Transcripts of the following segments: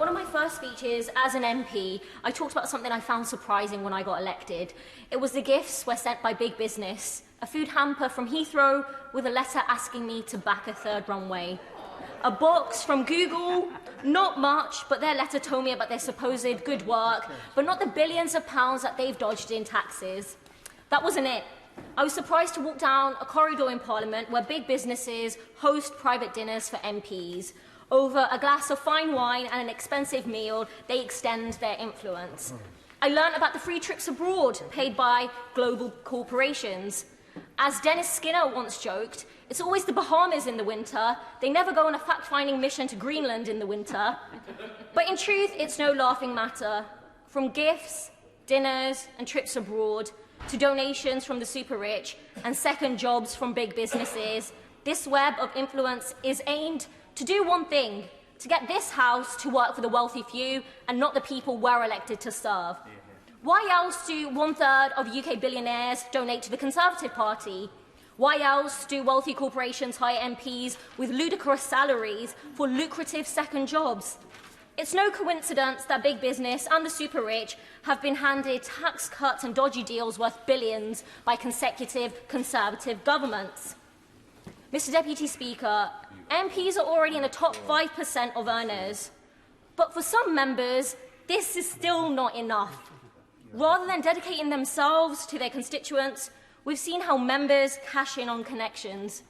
one of my first speeches as an MP, I talked about something I found surprising when I got elected. It was the gifts were sent by big business. A food hamper from Heathrow with a letter asking me to back a third runway. A box from Google, not much, but their letter told me about their supposed good work, but not the billions of pounds that they've dodged in taxes. That wasn't it. I was surprised to walk down a corridor in Parliament where big businesses host private dinners for MPs. Over a glass of fine wine and an expensive meal, they extend their influence. I learned about the free trips abroad paid by global corporations. As Dennis Skinner once joked, it's always the Bahamas in the winter. They never go on a fact-finding mission to Greenland in the winter. But in truth, it's no laughing matter. From gifts, dinners, and trips abroad, to donations from the super-rich and second jobs from big businesses, this web of influence is aimed to do one thing: to get this House to work for the wealthy few and not the people we're elected to serve. Why else do 1/3 of UK billionaires donate to the Conservative Party? Why else do wealthy corporations hire MPs with ludicrous salaries for lucrative second jobs? It's no coincidence that big business and the super-rich have been handed tax cuts and dodgy deals worth billions by consecutive Conservative governments. Mr. Deputy Speaker, MPs are already in the top 5% of earners. But for some members, this is still not enough. Rather than dedicating themselves to their constituents, we've seen how members cash in on connections.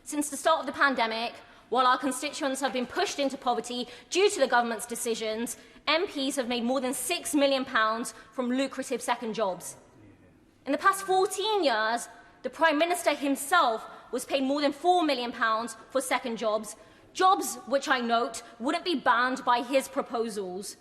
Since the start of the pandemic, while our constituents have been pushed into poverty due to the government's decisions, MPs have made more than £6 million from lucrative second jobs. In the past 14 years, the Prime Minister himself was paid more than £4 million for second jobs, jobs which I note wouldn't be banned by his proposals.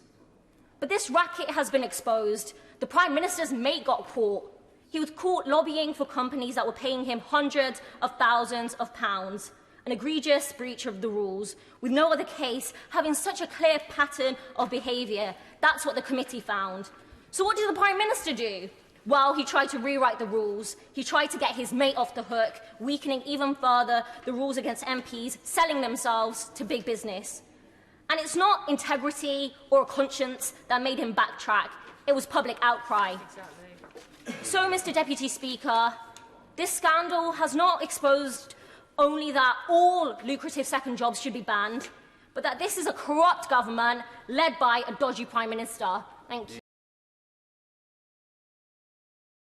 But this racket has been exposed. The Prime Minister's mate got caught. He was caught lobbying for companies that were paying him hundreds of thousands of pounds. An egregious breach of the rules, with no other case having such a clear pattern of behaviour. That's what the committee found. So what did the Prime Minister do? Well, he tried to rewrite the rules. He tried to get his mate off the hook, weakening even further the rules against MPs selling themselves to big business. And it's not integrity or a conscience that made him backtrack. It was public outcry. So, Mr. Deputy Speaker, this scandal has not exposed only that all lucrative second jobs should be banned, but that this is a corrupt government led by a dodgy Prime Minister. Thank you.